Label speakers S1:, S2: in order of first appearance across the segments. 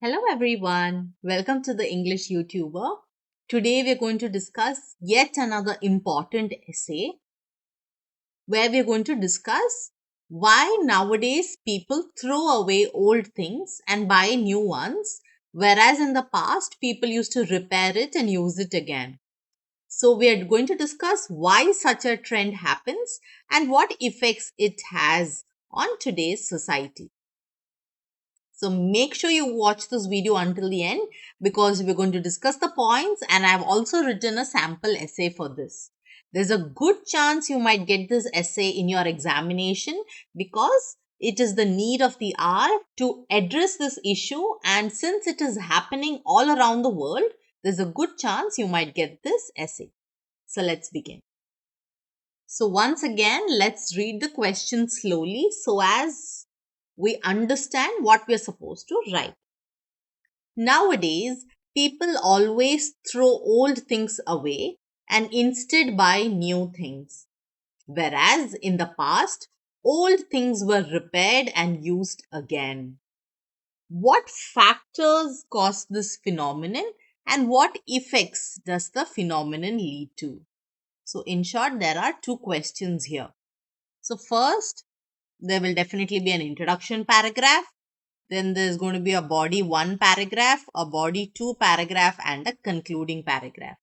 S1: Hello everyone, welcome to the English YouTuber. Today we're going to discuss yet another important essay where we're going to discuss why nowadays people throw away old things and buy new ones, whereas in the past people used to repair it and use it again. So we are going to discuss why such a trend happens and what effects it has on today's society. So make sure you watch this video until the end because we're going to discuss the points and I've also written a sample essay for this. There's a good chance you might get this essay in your examination because it is the need of the hour to address this issue, and since it is happening all around the world, there's a good chance you might get this essay. So let's begin. So once again, let's read the question slowly so as we understand what we're supposed to write. Nowadays, people always throw old things away and instead buy new things. Whereas in the past, old things were repaired and used again. What factors cause this phenomenon and what effects does the phenomenon lead to? So, in short, there are two questions here. So, first, there will definitely be an introduction paragraph. Then there's going to be a body 1 paragraph, a body 2 paragraph, and a concluding paragraph.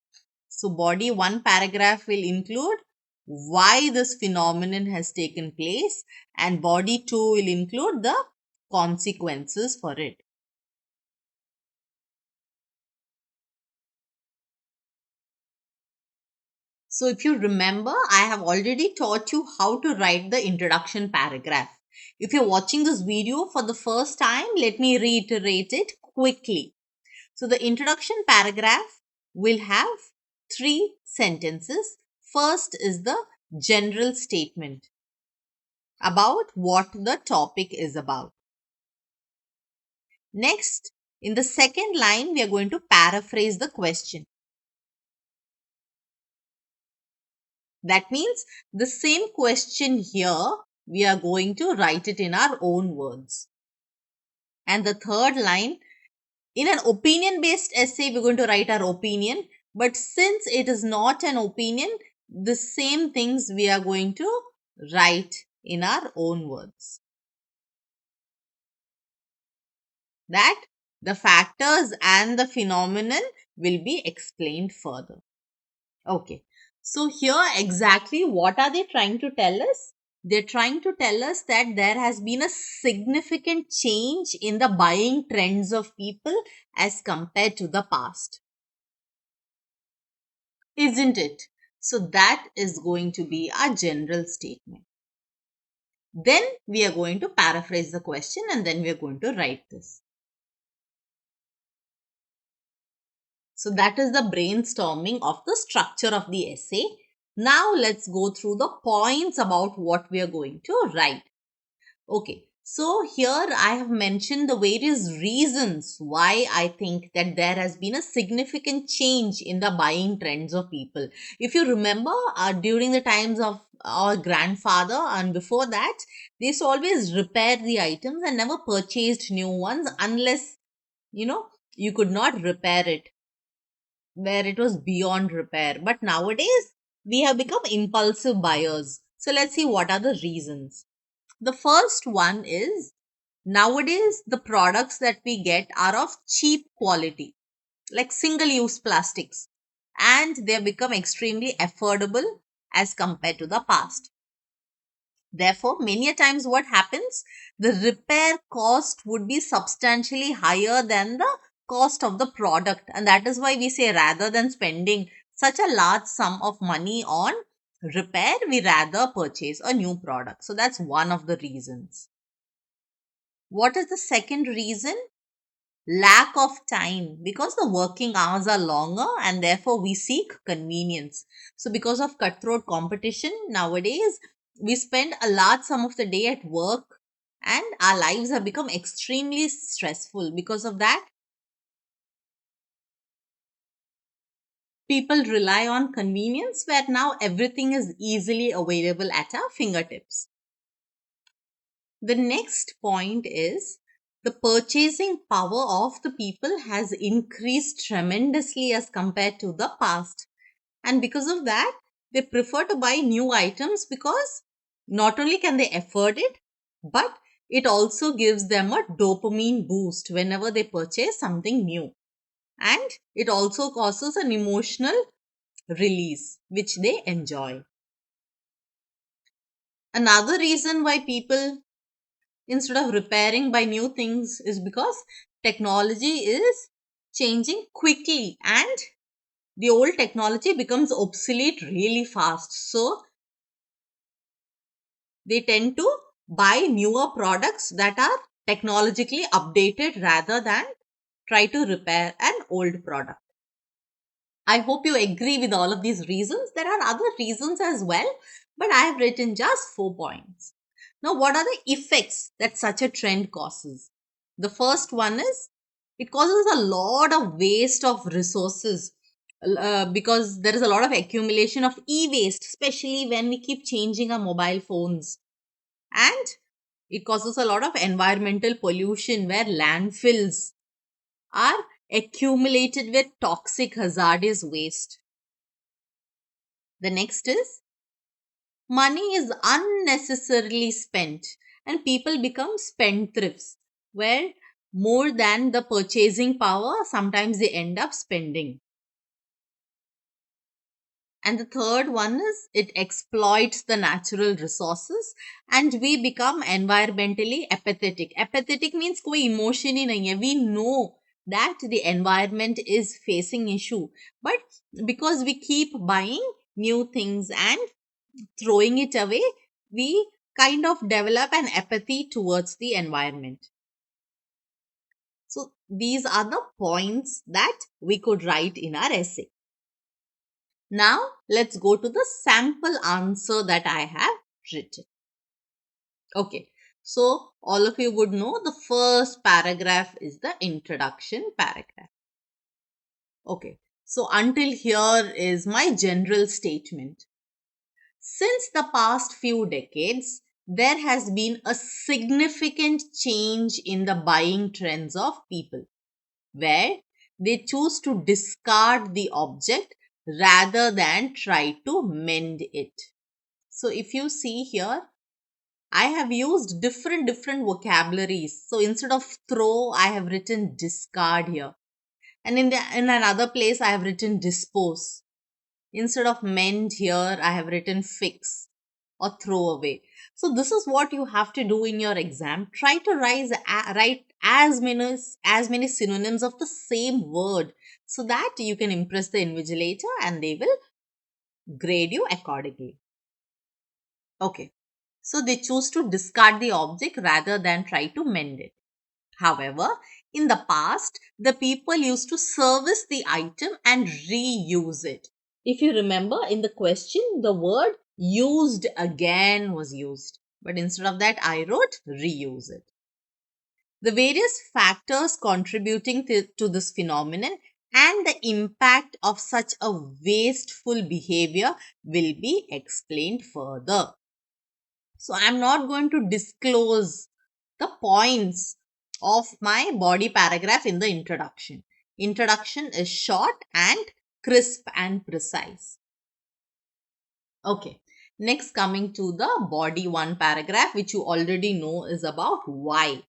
S1: So, body 1 paragraph will include why this phenomenon has taken place, and body 2 will include the consequences for it. So, if you remember, I have already taught you how to write the introduction paragraph. If you're watching this video for the first time, let me reiterate it quickly. So the introduction paragraph will have 3 sentences. First is the general statement about what the topic is about. Next, in the second line, we are going to paraphrase the question. That means the same question here, we are going to write it in our own words. And the third line, in an opinion based essay, we're going to write our opinion. But since it is not an opinion, the same things we are going to write in our own words. That the factors and the phenomenon will be explained further. Okay. So here exactly what are they trying to tell us? They're trying to tell us that there has been a significant change in the buying trends of people as compared to the past. Isn't it? So that is going to be our general statement. Then we are going to paraphrase the question and then we are going to write this. So that is the brainstorming of the structure of the essay. Now let's go through the points about what we are going to write. Okay, so here I have mentioned the various reasons why I think that there has been a significant change in the buying trends of people. If you remember, during the times of our grandfather and before that, they used to always repair the items and never purchased new ones unless, you could not repair it where it was beyond repair. But nowadays, we have become impulsive buyers. So let's see what are the reasons. The first one is nowadays the products that we get are of cheap quality, like single use plastics, and they have become extremely affordable as compared to the past. Therefore, many a times what happens, the repair cost would be substantially higher than the cost of the product, and that is why we say rather than spending such a large sum of money on repair, we rather purchase a new product. So that's one of the reasons. What is the second reason? Lack of time, because the working hours are longer and therefore we seek convenience. So because of cutthroat competition nowadays, we spend a large sum of the day at work and our lives have become extremely stressful. Because of that, people rely on convenience where now everything is easily available at our fingertips. The next point is the purchasing power of the people has increased tremendously as compared to the past. And because of that, they prefer to buy new items because not only can they afford it, but it also gives them a dopamine boost whenever they purchase something new. And it also causes an emotional release, which they enjoy. Another reason why people, instead of repairing by new things, is because technology is changing quickly and the old technology becomes obsolete really fast. So they tend to buy newer products that are technologically updated rather than try to repair an old product. I hope you agree with all of these reasons. There are other reasons as well, but I have written just 4 points. Now, what are the effects that such a trend causes? The first one is it causes a lot of waste of resources because there is a lot of accumulation of e-waste, especially when we keep changing our mobile phones. And it causes a lot of environmental pollution where landfills are accumulated with toxic hazardous waste. The next is money is unnecessarily spent and people become spendthrifts where more than the purchasing power, sometimes they end up spending. And the third one is it exploits the natural resources and we become environmentally apathetic. Apathetic means koi emotion hi nahi hai. We know that the environment is facing issue, but because we keep buying new things and throwing it away, we kind of develop an apathy towards the environment. So these are the points that we could write in our essay. Now let's go to the sample answer that I have written. Okay, so all of you would know the first paragraph is the introduction paragraph. Okay, so until here is my general statement. Since the past few decades, there has been a significant change in the buying trends of people, where they choose to discard the object rather than try to mend it. So if you see here, I have used different vocabularies. So instead of throw, I have written discard here. And in another place, I have written dispose. Instead of mend here, I have written fix or throw away. So this is what you have to do in your exam. Try to write as many synonyms of the same word so that you can impress the invigilator and they will grade you accordingly. Okay. So they choose to discard the object rather than try to mend it. However, in the past, the people used to service the item and reuse it. If you remember in the question, the word used again was used. But instead of that, I wrote reuse it. The various factors contributing to this phenomenon and the impact of such a wasteful behavior will be explained further. So I'm not going to disclose the points of my body paragraph in the introduction. Introduction is short and crisp and precise. Okay. Next, coming to the body one paragraph, which you already know is about why.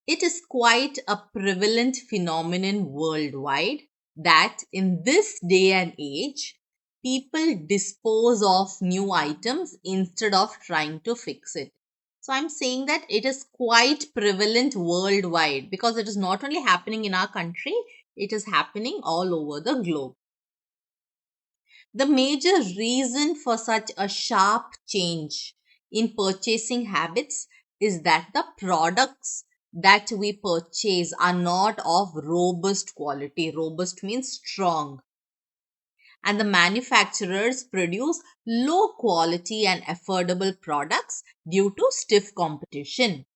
S1: It is quite a prevalent phenomenon worldwide that in this day and age, people dispose of new items instead of trying to fix it. So I'm saying that it is quite prevalent worldwide because it is not only happening in our country, it is happening all over the globe. The major reason for such a sharp change in purchasing habits is that the products that we purchase are not of robust quality. Robust means strong. And the manufacturers produce low quality and affordable products due to stiff competition.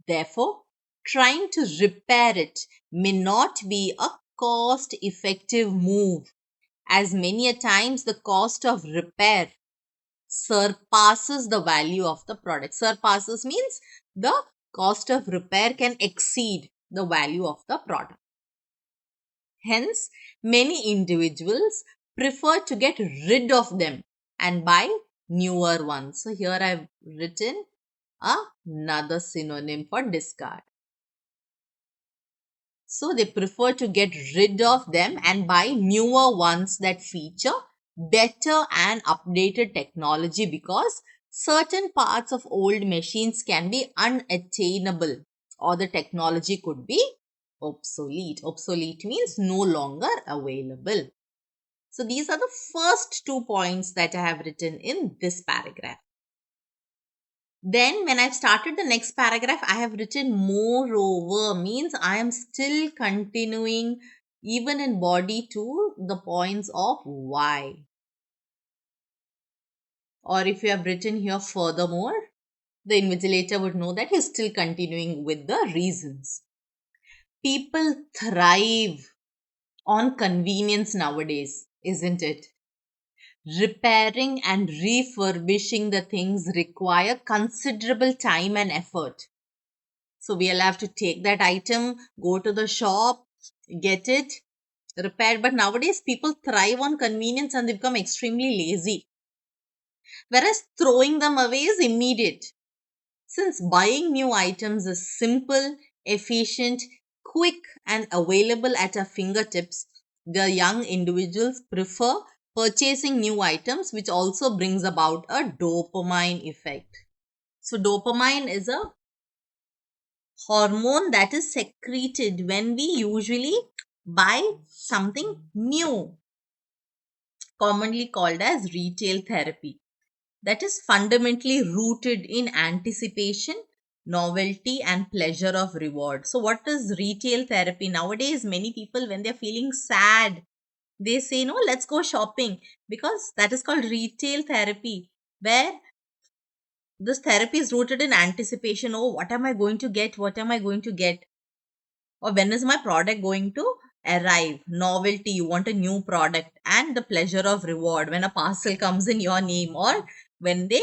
S1: Therefore, trying to repair it may not be a cost effective move, as many a times the cost of repair surpasses the value of the product. Surpasses means the cost of repair can exceed the value of the product. Hence, many individuals prefer to get rid of them and buy newer ones. So here I've written another synonym for discard. So they prefer to get rid of them and buy newer ones that feature better and updated technology, because certain parts of old machines can be unattainable or the technology could be obsolete. Obsolete means no longer available. So these are the first 2 points that I have written in this paragraph. Then when I've started the next paragraph, I have written moreover, means I am still continuing even in body to the points of why. Or if you have written here furthermore, the invigilator would know that he's still continuing with the reasons. People thrive on convenience nowadays, isn't it? Repairing and refurbishing the things require considerable time and effort. So we'll have to take that item, go to the shop, get it repaired. But nowadays people thrive on convenience and they become extremely lazy. Whereas throwing them away is immediate. Since buying new items is simple, efficient, quick, and available at our fingertips, the young individuals prefer purchasing new items, which also brings about a dopamine effect. So, dopamine is a hormone that is secreted when we usually buy something new, commonly called as retail therapy, that is fundamentally rooted in anticipation, novelty, and pleasure of reward. So, what is retail therapy? Nowadays, many people, when they're feeling sad, they say, no, let's go shopping, because that is called retail therapy, where this therapy is rooted in anticipation. Oh, what am I going to get? What am I going to get? Or when is my product going to arrive? Novelty, you want a new product, and the pleasure of reward when a parcel comes in your name, or when they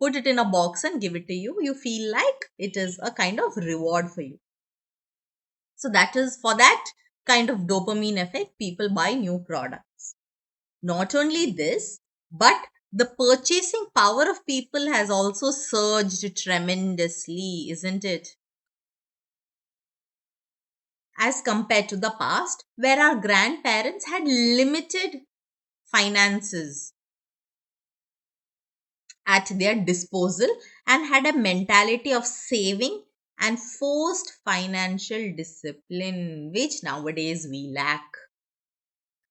S1: put it in a box and give it to you, you feel like it is a kind of reward for you. So that is for that kind of dopamine effect, people buy new products. Not only this, but the purchasing power of people has also surged tremendously, isn't it? As compared to the past, where our grandparents had limited finances at their disposal and had a mentality of saving and forced financial discipline, which nowadays we lack.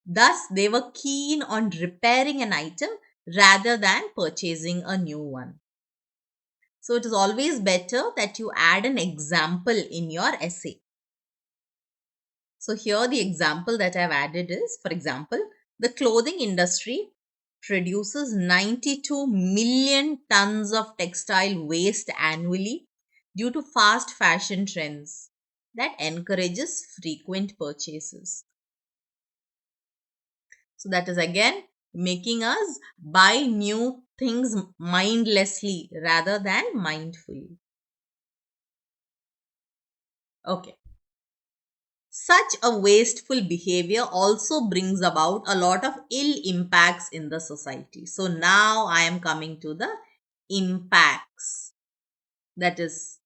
S1: Thus, they were keen on repairing an item rather than purchasing a new one. So, it is always better that you add an example in your essay. So, here the example that I've added is, for example, the clothing industry produces 92 million tons of textile waste annually due to fast fashion trends that encourages frequent purchases. So that is again making us buy new things mindlessly rather than mindfully. Okay. Such a wasteful behavior also brings about a lot of ill impacts in the society. So now I am coming to the impacts. That is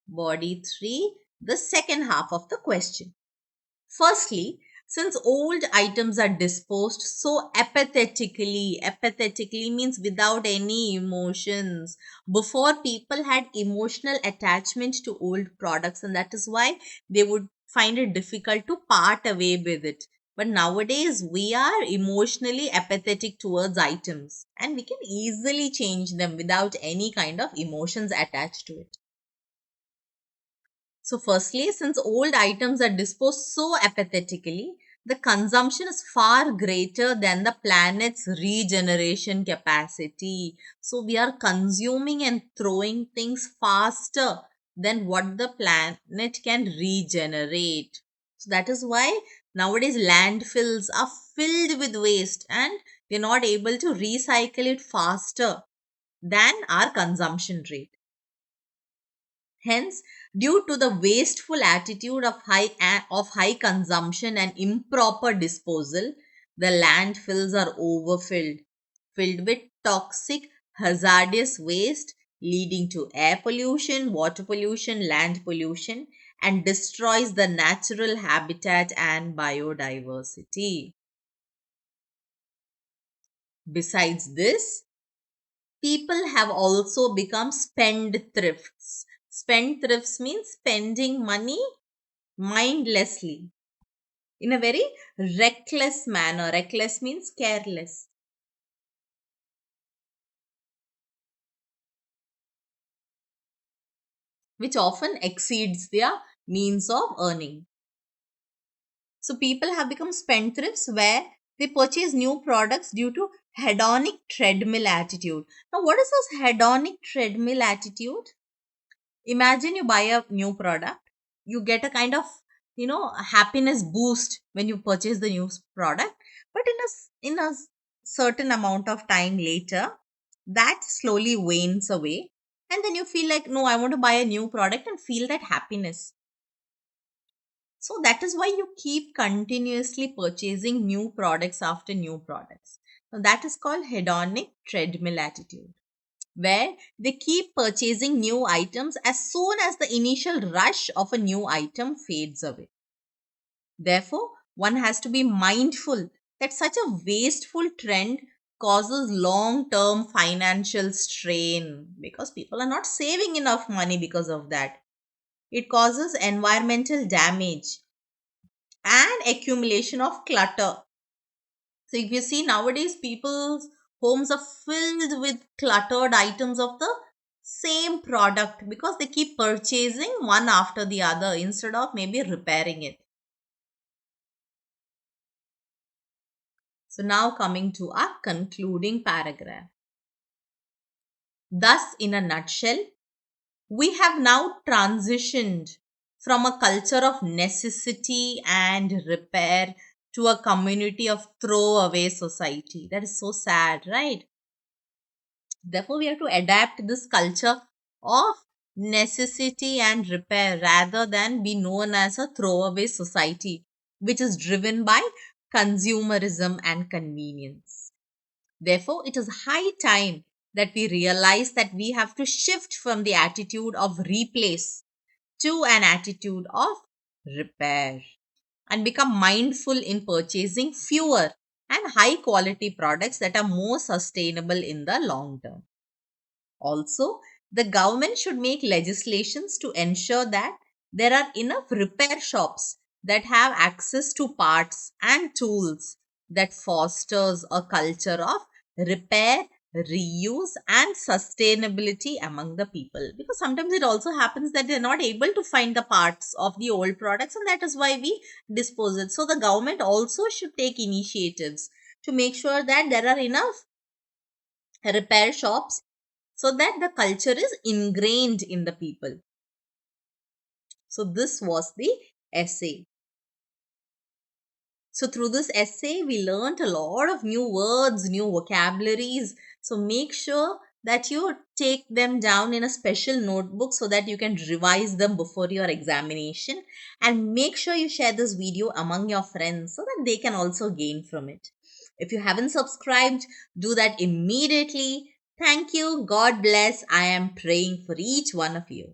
S1: body 3, the second half of the question. Firstly, since old items are disposed so apathetically means without any emotions. Before, people had emotional attachment to old products, and that is why they would find it difficult to part away with it. But nowadays, we are emotionally apathetic towards items, and we can easily change them without any kind of emotions attached to it. So, firstly, since old items are disposed so apathetically, the consumption is far greater than the planet's regeneration capacity. So, we are consuming and throwing things faster than what the planet can regenerate. So, that is why nowadays landfills are filled with waste and we're not able to recycle it faster than our consumption rate. Hence, due to the wasteful attitude of high consumption and improper disposal, the landfills are overfilled, filled with toxic, hazardous waste, leading to air pollution, water pollution, land pollution, and destroys the natural habitat and biodiversity. Besides this, people have also become spendthrifts. Spendthrifts means spending money mindlessly in a very reckless manner. Reckless means careless, which often exceeds their means of earning. So people have become spendthrifts where they purchase new products due to hedonic treadmill attitude. Now, what is this hedonic treadmill attitude? Imagine you buy a new product, you get a kind of happiness boost when you purchase the new product, but in a certain amount of time later, that slowly wanes away, and then you feel like, no, I want to buy a new product and feel that happiness. So that is why you keep continuously purchasing new products after new products. Now that is called hedonic treadmill attitude, where they keep purchasing new items as soon as the initial rush of a new item fades away. Therefore, one has to be mindful that such a wasteful trend causes long term financial strain because people are not saving enough money because of that. It causes environmental damage and accumulation of clutter. So if you see nowadays, people's homes are filled with cluttered items of the same product because they keep purchasing one after the other instead of maybe repairing it. So now coming to our concluding paragraph. Thus, in a nutshell, we have now transitioned from a culture of necessity and repair to a community of throwaway society. That is so sad, right? Therefore, we have to adapt this culture of necessity and repair rather than be known as a throwaway society, which is driven by consumerism and convenience. Therefore, it is high time that we realize that we have to shift from the attitude of replace to an attitude of repair and become mindful in purchasing fewer and high quality products that are more sustainable in the long term. Also, the government should make legislations to ensure that there are enough repair shops that have access to parts and tools that fosters a culture of repair, reuse and sustainability among the people, because sometimes it also happens that they're not able to find the parts of the old products, and that is why we dispose it. So the government also should take initiatives to make sure that there are enough repair shops so that the culture is ingrained in the people. So this was the essay. So through this essay, we learned a lot of new words, new vocabularies. So make sure that you take them down in a special notebook so that you can revise them before your examination. And make sure you share this video among your friends so that they can also gain from it. If you haven't subscribed, do that immediately. Thank you. God bless. I am praying for each one of you.